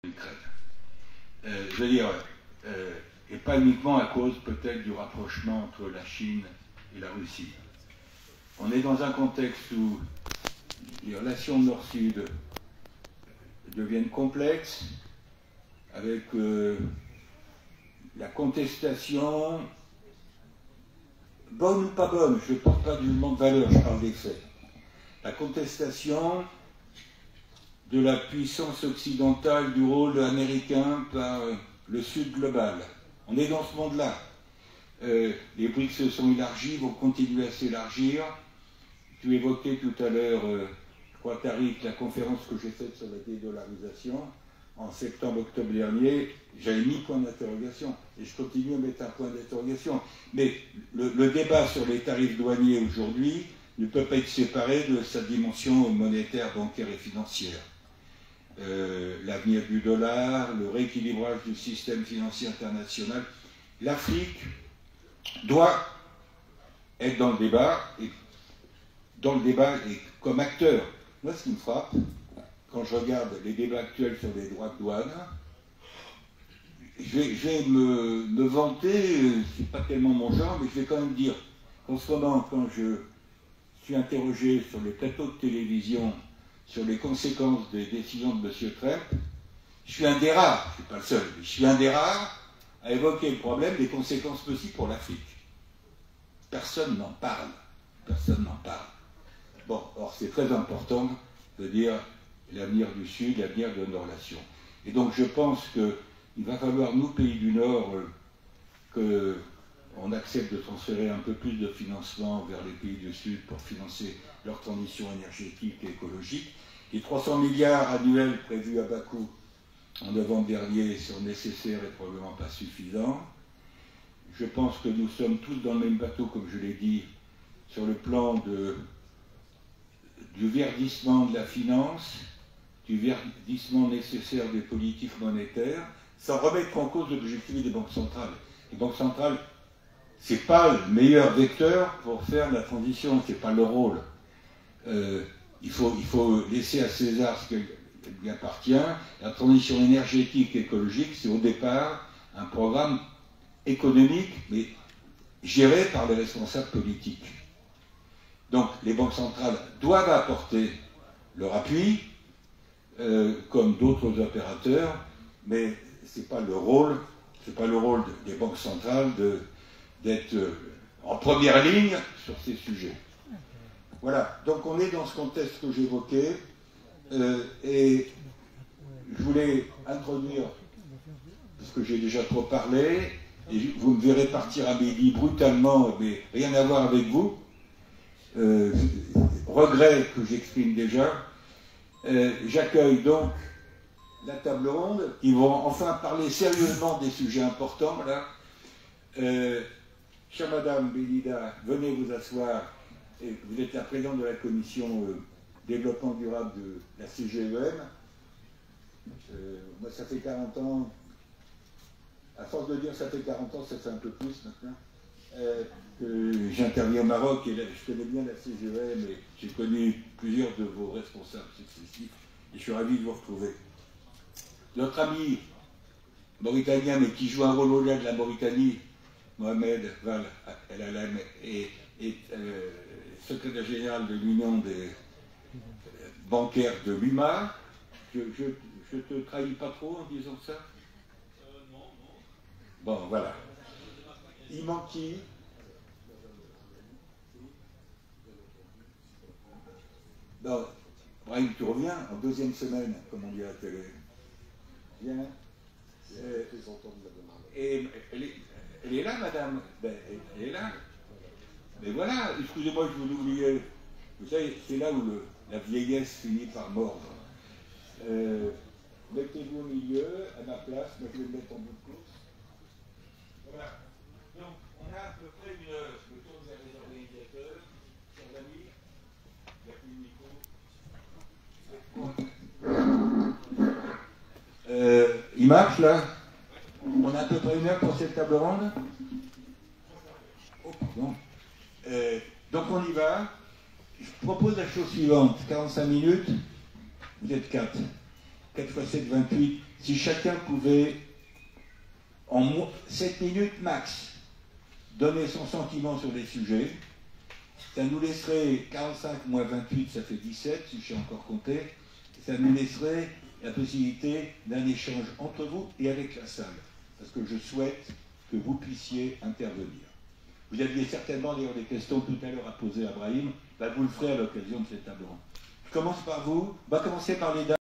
l'Ukraine. Je veux dire, et pas uniquement à cause peut-être du rapprochement entre la Chine et la Russie. On est dans un contexte où les relations Nord-Sud deviennent complexes, avec la contestation, bonne ou pas bonne, je ne parle pas du jugement de valeur, je parle des faits. La contestation de la puissance occidentale, du rôle américain par le Sud global. On est dans ce monde-là. Les BRICS se sont élargis, vont continuer à s'élargir. Tu évoquais tout à l'heure, je crois, Tariq, la conférence que j'ai faite sur la dédollarisation. En septembre-octobre dernier, j'avais mis point d'interrogation. Et je continue à mettre un point d'interrogation. Mais le débat sur les tarifs douaniers aujourd'hui ne peut pas être séparé de sa dimension monétaire, bancaire et financière. L'avenir du dollar, le rééquilibrage du système financier international. L'Afrique doit être dans le débat et comme acteur. Moi, ce qui me frappe, quand je regarde les débats actuels sur les droits de douane, je vais me vanter, c'est pas tellement mon genre, mais je vais quand même dire qu'en ce moment, quand je suis interrogé sur les plateaux de télévision sur les conséquences des décisions de M. Trump, je suis un des rares, je ne suis pas le seul, mais je suis un des rares à évoquer le problème des conséquences possibles pour l'Afrique. Personne n'en parle. Personne n'en parle. Bon, or c'est très important de dire l'avenir du Sud, l'avenir de nos relations. Et donc je pense qu'il va falloir, nous, pays du Nord, qu'on accepte de transférer un peu plus de financement vers les pays du Sud pour financer leur transition énergétique et écologique. Les 300 milliards annuels prévus à Bakou en novembre dernier sont nécessaires et probablement pas suffisants. Je pense que nous sommes tous dans le même bateau, comme je l'ai dit, sur le plan du verdissement de la finance, du verdissement nécessaire des politiques monétaires, sans remettre en cause l'objectif des banques centrales. Les banques centrales, ce n'est pas le meilleur vecteur pour faire la transition, ce n'est pas le rôle. Il faut laisser à César ce qui lui appartient. La transition énergétique et écologique, c'est au départ un programme économique, mais géré par les responsables politiques. Donc les banques centrales doivent apporter leur appui, comme d'autres opérateurs, mais ce n'est pas le rôle des banques centrales d'être en première ligne sur ces sujets. Voilà, donc on est dans ce contexte que j'évoquais, et je voulais introduire, puisque j'ai déjà trop parlé, et vous me verrez partir à midi brutalement, mais rien à voir avec vous, regret que j'exprime déjà. J'accueille donc la table ronde, qui vont enfin parler sérieusement des sujets importants, là. Chère Madame Belida, venez vous asseoir. Et vous êtes la présidente de la commission développement durable de la CGEM. Moi, ça fait 40 ans, à force de dire ça fait 40 ans, ça fait un peu plus maintenant, que j'interviens au Maroc, et là, je connais bien la CGEM, et j'ai connu plusieurs de vos responsables successifs, et je suis ravi de vous retrouver. Notre ami mauritanien, mais qui joue un rôle au-delà de la Mauritanie, Mohamed Val El Alem, est secrétaire général de l'Union des bancaires de l'UMA. Je te trahis pas trop en disant ça? Non. Bon, voilà. Il manque qui? Bon, Brahim, tu reviens en deuxième semaine, comme on dit à la télé. Viens. Et elle est là, madame. Ben, elle est là. Mais voilà, excusez-moi, je vous l'oubliais. Vous savez, c'est là où la vieillesse finit par mordre. Mettez-vous au milieu, à ma place, moi je vais me mettre en bout de course. Voilà. Donc, on a à peu près une heure. Je me tourne vers les organisateurs. Chers amis, il y a plus de micro. Il marche là? On a à peu près une heure pour cette table ronde? Oh, pardon. Donc on y va. Je propose la chose suivante, 45 minutes, vous êtes 4. 4 x 7, 28, Si chacun pouvait, en 7 minutes max, donner son sentiment sur les sujets, ça nous laisserait 45 moins 28, ça fait 17, si j'ai encore compté, ça nous laisserait la possibilité d'un échange entre vous et avec la salle, parce que je souhaite que vous puissiez intervenir. Vous aviez certainement d'ailleurs des questions tout à l'heure à poser à Brahim, vous le ferez à l'occasion de cette table ronde. Je commence par vous, on va commencer par les dames.